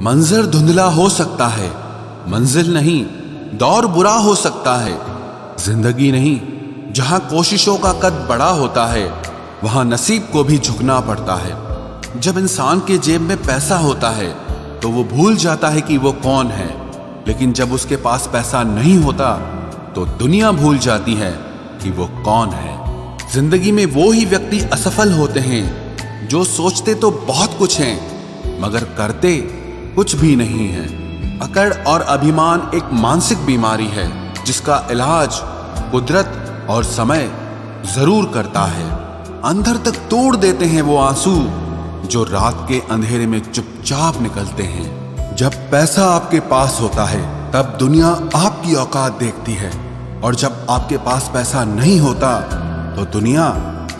मंजर धुंधला हो सकता है, मंजिल नहीं, दौर बुरा हो सकता है। जिंदगी नहीं, जहां कोशिशों का कद बड़ा होता है वहां नसीब को भी झुकना पड़ता है। जब इंसान के जेब में पैसा होता है तो वो भूल जाता है कि वो कौन है, लेकिन जब उसके पास पैसा नहीं होता तो दुनिया भूल जाती है कि वो कौन है। जिंदगी में वो ही व्यक्ति असफल होते हैं जो सोचते तो बहुत कुछ हैं मगर करते कुछ भी नहीं है। अकड़ और अभिमान एक मानसिक बीमारी है जिसका इलाज कुदरत और समय जरूर करता है। अंदर तक तोड़ देते हैं वो आंसू जो रात के अंधेरे में चुपचाप निकलते हैं। जब पैसा आपके पास होता है तब दुनिया आपकी औकात देखती है, और जब आपके पास पैसा नहीं होता तो दुनिया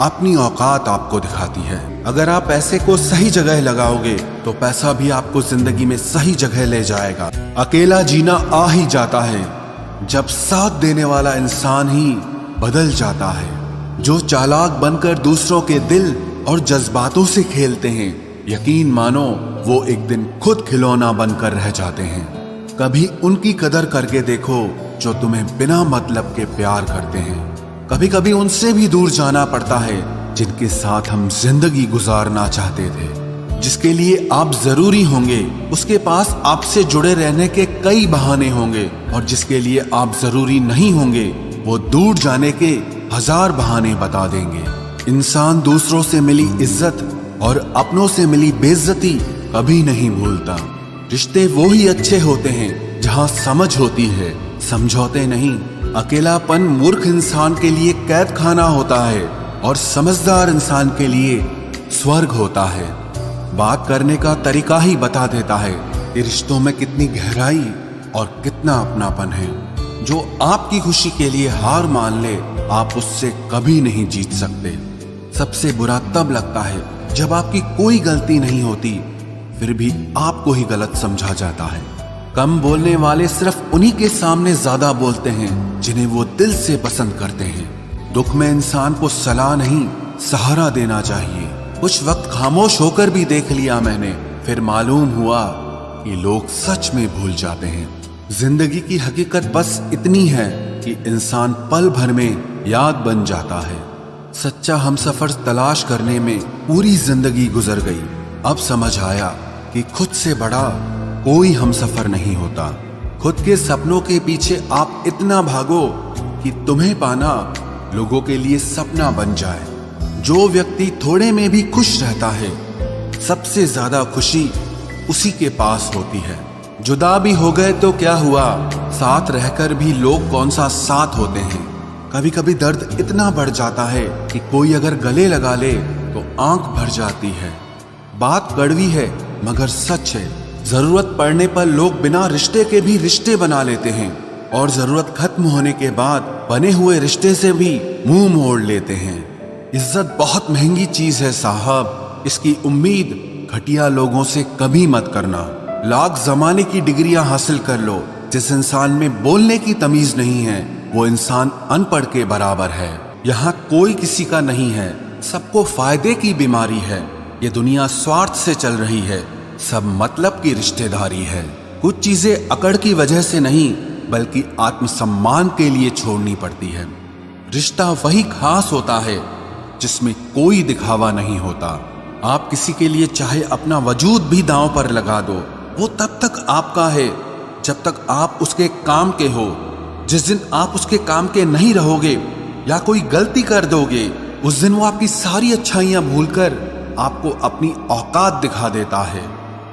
अपनी औकात आपको दिखाती है। अगर आप पैसे को सही जगह लगाओगे तो पैसा भी आपको जिंदगी में सही जगह ले जाएगा। अकेला जीना आ ही जाता है जब साथ देने वाला इंसान ही बदल जाता है। जो चालाक बनकर दूसरों के दिल और जज्बातों से खेलते हैं, यकीन मानो वो एक दिन खुद खिलौना बनकर रह जाते हैं। कभी उनकी कदर करके देखो जो तुम्हें बिना मतलब के प्यार करते हैं। कभी कभी उनसे भी दूर जाना पड़ता है जिनके साथ हम जिंदगी गुजारना चाहते थे। जिसके लिए आप जरूरी होंगे उसके पास आपसे जुड़े रहने के कई बहाने होंगे, और जिसके लिए आप जरूरी नहीं होंगे वो दूर जाने के 1000 बहाने बता देंगे। इंसान दूसरों से मिली इज्जत और अपनों से मिली बेइज्जती कभी नहीं भूलता। रिश्ते वो ही अच्छे होते हैं जहां समझ होती है, समझौते नहीं। अकेलापन मूर्ख इंसान के लिए कैद खाना होता है और समझदार इंसान के लिए स्वर्ग होता है। बात करने का तरीका ही बता देता है कि रिश्तों में कितनी गहराई और कितना अपनापन है। जो आपकी खुशी के लिए हार मान ले, आप उससे कभी नहीं जीत सकते। सबसे बुरा तब लगता है जब आपकी कोई गलती नहीं होती फिर भी आपको ही गलत समझा जाता है। कम बोलने वाले सिर्फ उन्हीं के सामने ज्यादा बोलते हैं जिन्हें वो दिल से पसंद करते हैं। दुख में इंसान को सलाह नहीं, सहारा देना चाहिए। कुछ वक्त खामोश होकर भी देख लिया मैंने, फिर मालूम हुआ कि लोग सच में भूल जाते हैं। जिंदगी की हकीकत बस इतनी है कि इंसान पल भर में याद बन जाता है। सच्चा हमसफर तलाश करने में पूरी जिंदगी गुजर गई। अब समझ आया कि खुद से बड़ा कोई हमसफर नहीं होता। खुद के सपनों के पीछे आप इतना भागो कि तुम्हें पाना लोगों के लिए सपना बन जाए। जो व्यक्ति थोड़े में भी खुश रहता है, सबसे ज्यादा खुशी उसी के पास होती है। जुदा भी हो गए तो क्या हुआ, साथ रहकर भी लोग कौन सा साथ होते हैं। कभी कभी दर्द इतना बढ़ जाता है कि कोई अगर गले लगा ले तो आंख भर जाती है। बात कड़वी है मगर सच है। जरूरत पड़ने पर लोग बिना रिश्ते के भी रिश्ते बना लेते हैं, और जरूरत खत्म होने के बाद बने हुए रिश्ते से भी मुंह मोड़ लेते हैं। इज्जत बहुत महंगी चीज है साहब, इसकी उम्मीद घटिया लोगों से कभी मत करना। लाख जमाने की डिग्रियां हासिल कर लो, जिस इंसान में बोलने की तमीज नहीं है वो इंसान अनपढ़ के बराबर है। यहाँ कोई किसी का नहीं है, सबको फायदे की बीमारी है। ये दुनिया स्वार्थ से चल रही है, सब मतलब की रिश्तेदारी है। कुछ चीजें अकड़ की वजह से नहीं बल्कि आत्मसम्मान के लिए छोड़नी पड़ती है। रिश्ता वही खास होता है जिसमें कोई दिखावा नहीं होता। आप किसी के लिए चाहे अपना वजूद भी दांव पर लगा दो, वो तब तक आपका है जब तक आप उसके काम के हो। जिस दिन आप उसके काम के नहीं रहोगे या कोई गलती कर दोगे, उस दिन वो आपकी सारी अच्छाइयां भूलकर आपको अपनी औकात दिखा देता है।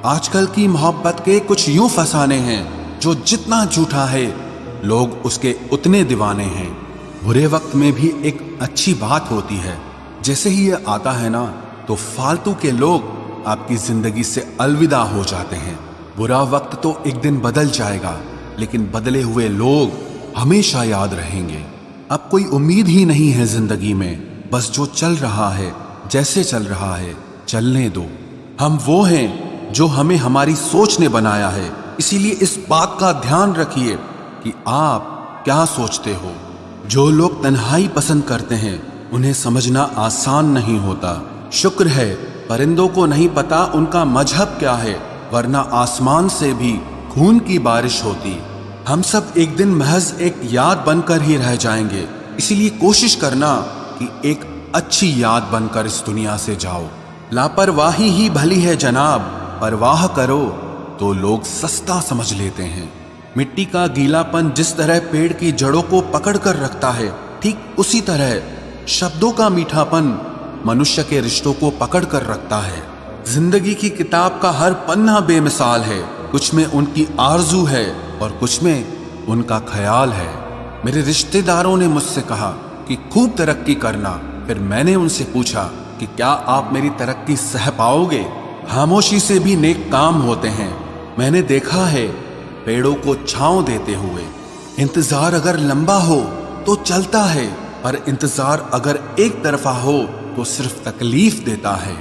आजकल की मोहब्बत के कुछ यूं फसाने हैं जो जितना झूठा है लोग उसके उतने दीवाने हैं। बुरे वक्त में भी एक अच्छी बात होती है, जैसे ही ये आता है ना तो फालतू के लोग आपकी जिंदगी से अलविदा हो जाते हैं। बुरा वक्त तो एक दिन बदल जाएगा, लेकिन बदले हुए लोग हमेशा याद रहेंगे। अब कोई उम्मीद ही नहीं है जिंदगी में, बस जो चल रहा है जैसे चल रहा है चलने दो। हम वो हैं जो हमें हमारी सोच ने बनाया है, इसीलिए इस बात का ध्यान रखिए कि आप क्या सोचते हो। जो लोग तन्हाई पसंद करते हैं उन्हें समझना आसान नहीं होता। शुक्र है परिंदों को नहीं पता उनका मजहब क्या है, वरना आसमान से भी खून की बारिश होती। हम सब एक दिन महज एक याद बनकर ही रह जाएंगे, इसीलिए कोशिश करना कि एक अच्छी याद बनकर इस दुनिया से जाओ। लापरवाही ही भली है जनाब, परवाह करो तो लोग सस्ता समझ लेते हैं। मिट्टी का गीलापन जिस तरह पेड़ की जड़ों को पकड़ कर रखता है, ठीक उसी तरह शब्दों का मीठापन मनुष्य के रिश्तों को पकड़ कर रखता है। जिंदगी की किताब का हर पन्ना बेमिसाल है, कुछ में उनकी आरजू है और कुछ में उनका ख्याल है। मेरे रिश्तेदारों ने मुझसे कहा कि खूब तरक्की करना, फिर मैंने उनसे पूछा कि क्या आप मेरी तरक्की सह पाओगे? खामोशी से भी नेक काम होते हैं, मैंने देखा है पेड़ों को छांव देते हुए। इंतजार अगर लंबा हो तो चलता है, पर इंतजार अगर एक तरफा हो तो सिर्फ तकलीफ देता है।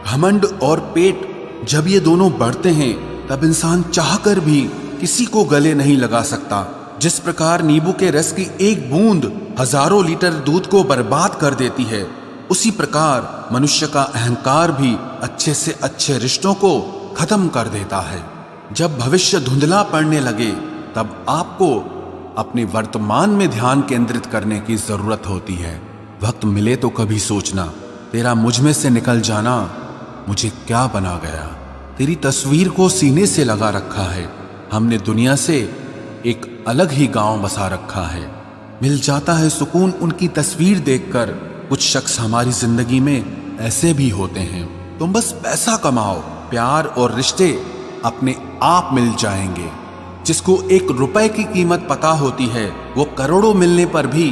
घमंड और पेट जब ये दोनों बढ़ते हैं तब इंसान चाहकर भी किसी को गले नहीं लगा सकता। जिस प्रकार नींबू के रस की एक बूंद हजारों लीटर दूध को बर्बाद कर देती है, उसी प्रकार मनुष्य का अहंकार भी अच्छे से अच्छे रिश्तों को खत्म कर देता है। जब भविष्य धुंधला पड़ने लगे तब आपको अपने वर्तमान में ध्यान केंद्रित करने की जरूरत होती है। वक्त मिले तो कभी सोचना, तेरा मुझ में से निकल जाना मुझे क्या बना गया। तेरी तस्वीर को सीने से लगा रखा है, हमने दुनिया से एक अलग ही गांव बसा रखा है। मिल जाता है सुकून उनकी तस्वीर देखकर। कुछ शख्स हमारी जिंदगी में ऐसे भी होते हैं, तुम बस पैसा कमाओ, प्यार और रिश्ते अपने आप मिल जाएंगे। जिसको 1 रुपए की कीमत पता होती है, वो करोड़ों मिलने पर भी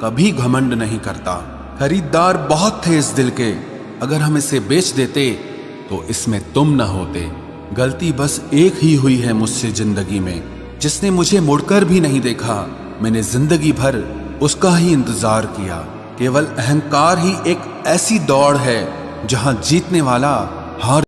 कभी घमंड नहीं करता। खरीदार बहुत थे इस दिल के, अगर हम इसे बेच देते तो इसमें तुम न होते। गलती बस एक ही हुई है मुझसे जिंदगी में, जिसने मुझे मुड़कर भी नहीं देखा। मैंने जिंदगी भर उसका ही इंतजार किया। केवल अहंकार ही एक ऐसी दौड़ है जहां जीतने वाला हार